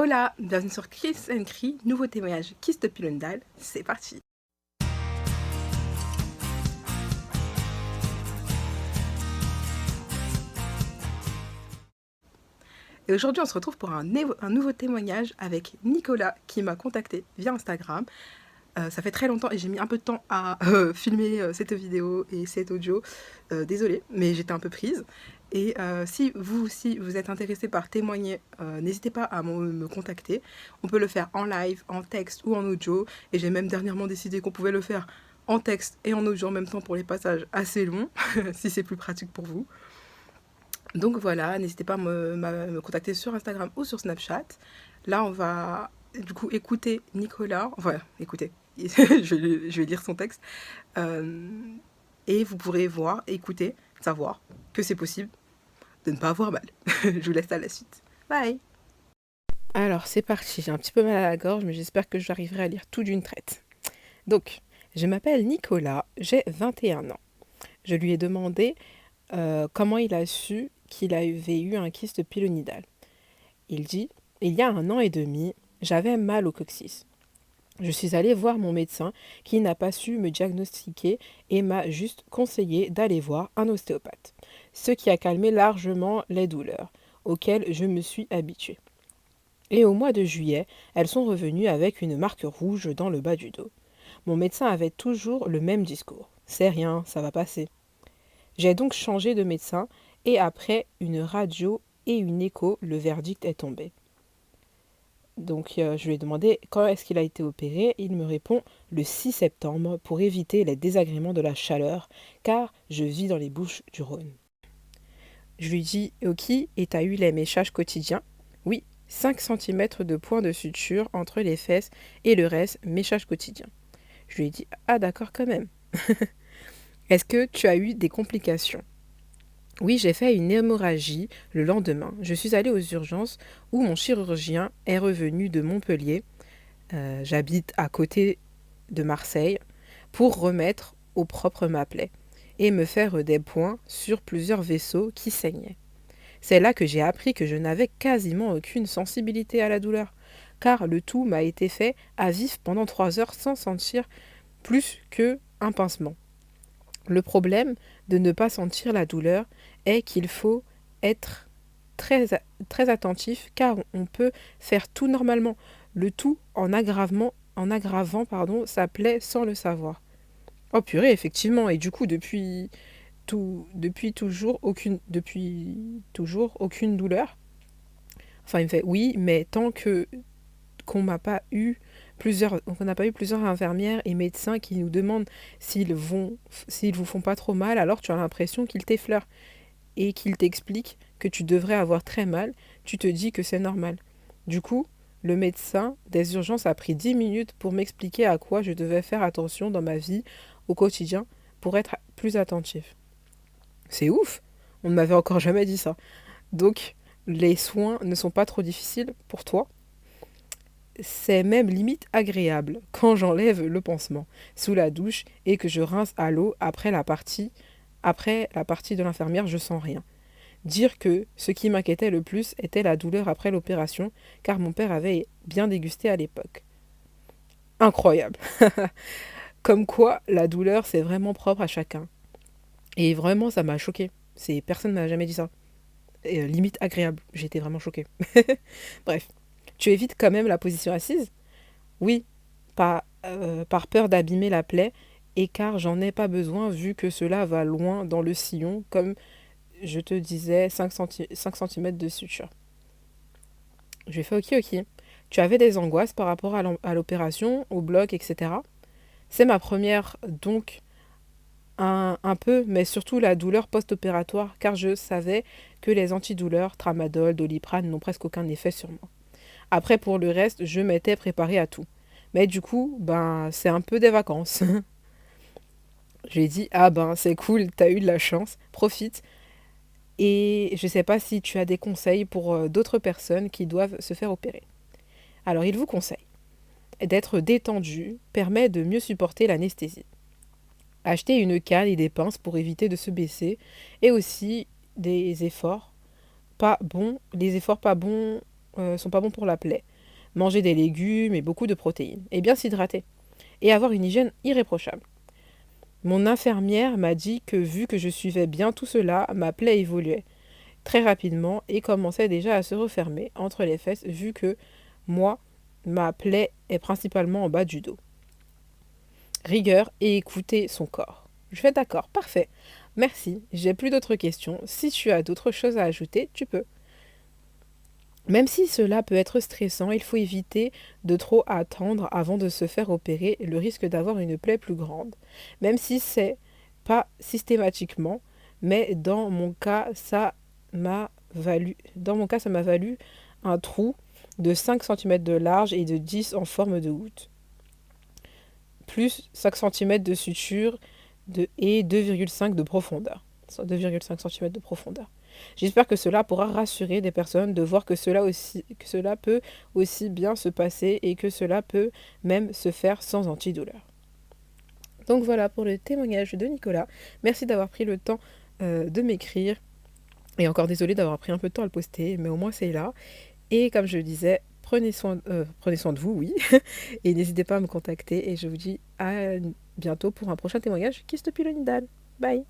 Hola, bienvenue sur Kiss and Cry, nouveau témoignage Kiss de Pilendal, c'est parti. Et aujourd'hui on se retrouve pour un nouveau témoignage avec Nicolas qui m'a contacté via Instagram. Ça fait très longtemps et j'ai mis un peu de temps à filmer cette vidéo et cet audio. Désolée, mais j'étais un peu prise. Et si vous aussi vous êtes intéressé par témoigner, n'hésitez pas à me contacter. On peut le faire en live, en texte ou en audio. Et j'ai même dernièrement décidé qu'on pouvait le faire en texte et en audio en même temps pour les passages assez longs, si c'est plus pratique pour vous. Donc voilà, n'hésitez pas à me contacter sur Instagram ou sur Snapchat. Là, on va du coup écouter Nicolas. Enfin, écoutez, je vais lire son texte. Et vous pourrez voir, écouter, savoir que c'est possible de ne pas avoir mal. Je vous laisse à la suite. Bye. Alors, c'est parti. J'ai un petit peu mal à la gorge, mais j'espère que j'arriverai à lire tout d'une traite. Donc, je m'appelle Nicolas, j'ai 21 ans. Je lui ai demandé comment il a su qu'il avait eu un kyste pilonidal. Il dit « Il y a 1 an et demi, j'avais mal au coccyx. Je suis allée voir mon médecin qui n'a pas su me diagnostiquer et m'a juste conseillé d'aller voir un ostéopathe, ce qui a calmé largement les douleurs, auxquelles je me suis habituée. Et au mois de juillet, elles sont revenues avec une marque rouge dans le bas du dos. Mon médecin avait toujours le même discours. C'est rien, ça va passer. J'ai donc changé de médecin et après une radio et une écho, le verdict est tombé. Donc je lui ai demandé quand est-ce qu'il a été opéré. Il me répond le 6 septembre pour éviter les désagréments de la chaleur car je vis dans les Bouches du Rhône. Je lui dis ok, et t'as eu les méchages quotidiens? Oui, 5 cm de point de suture entre les fesses et le reste, méchage quotidien. Je lui ai dit ah d'accord quand même. Est-ce que tu as eu des complications? Oui, j'ai fait une hémorragie le lendemain. Je suis allée aux urgences où mon chirurgien est revenu de Montpellier, j'habite à côté de Marseille, pour remettre au propre ma plaie et me faire des points sur plusieurs vaisseaux qui saignaient. C'est là que j'ai appris que je n'avais quasiment aucune sensibilité à la douleur, car le tout m'a été fait à vif pendant 3 heures sans sentir plus qu'un pincement. Le problème de ne pas sentir la douleur est qu'il faut être très attentif car on peut faire tout normalement, le tout en aggravant sa plaie sans le savoir. Oh purée, effectivement, et du coup depuis toujours aucune douleur. Enfin il me fait oui, mais tant que qu'on n'a pas eu plusieurs infirmières et médecins qui nous demandent s'ils vous font pas trop mal, alors tu as l'impression qu'ils t'effleurent et qu'ils t'expliquent que tu devrais avoir très mal, tu te dis que c'est normal. Du coup, le médecin des urgences a pris 10 minutes pour m'expliquer à quoi je devais faire attention dans ma vie au quotidien pour être plus attentif. C'est ouf, on ne m'avait encore jamais dit ça. Donc, les soins ne sont pas trop difficiles pour toi. C'est même limite agréable quand j'enlève le pansement sous la douche et que je rince à l'eau après la partie de l'infirmière, je sens rien. Dire que ce qui m'inquiétait le plus était la douleur après l'opération, car mon père avait bien dégusté à l'époque. Incroyable. Comme quoi, la douleur, c'est vraiment propre à chacun. Et vraiment, ça m'a choquée. Personne ne m'a jamais dit ça. Et, limite agréable. J'étais vraiment choquée. Bref. Tu évites quand même la position assise? Oui, par peur d'abîmer la plaie et car j'en ai pas besoin vu que cela va loin dans le sillon, comme je te disais, 5 cm de suture. Je lui ai fait ok. Tu avais des angoisses par rapport à l'opération, au bloc, etc. C'est ma première, donc un peu, mais surtout la douleur post-opératoire, car je savais que les antidouleurs, Tramadol, Doliprane, n'ont presque aucun effet sur moi. Après, pour le reste, je m'étais préparée à tout. Mais du coup, c'est un peu des vacances. Je lui ai dit, ah c'est cool, t'as eu de la chance, profite. Et je sais pas si tu as des conseils pour d'autres personnes qui doivent se faire opérer. Alors, il vous conseille d'être détendu, permet de mieux supporter l'anesthésie. Acheter une canne et des pinces pour éviter de se baisser, et aussi des efforts pas bons. Les efforts pas bons sont pas bons pour la plaie. manger des légumes et beaucoup de protéines, et bien s'hydrater, et avoir une hygiène irréprochable. Mon infirmière m'a dit que vu que je suivais bien tout cela, ma plaie évoluait très rapidement et commençait déjà à se refermer entre les fesses vu que moi, ma plaie est principalement en bas du dos. Rigueur et écouter son corps. Je fais d'accord, parfait. Merci, j'ai plus d'autres questions. Si tu as d'autres choses à ajouter, tu peux. Même si cela peut être stressant, il faut éviter de trop attendre avant de se faire opérer le risque d'avoir une plaie plus grande. Même si c'est pas systématiquement, mais ça m'a valu un trou de 5 cm de large et de 10 en forme de goutte, plus 5 cm de suture et 2,5 de profondeur. 2,5 cm de profondeur. J'espère que cela pourra rassurer des personnes de voir que cela peut aussi bien se passer et que cela peut même se faire sans antidouleur. Donc voilà pour le témoignage de Nicolas. Merci d'avoir pris le temps de m'écrire. Et encore désolé d'avoir pris un peu de temps à le poster, mais au moins c'est là. Et comme je le disais, prenez soin de vous, oui. Et n'hésitez pas à me contacter. Et je vous dis à bientôt pour un prochain témoignage. Kiss de Pilonidal. Bye.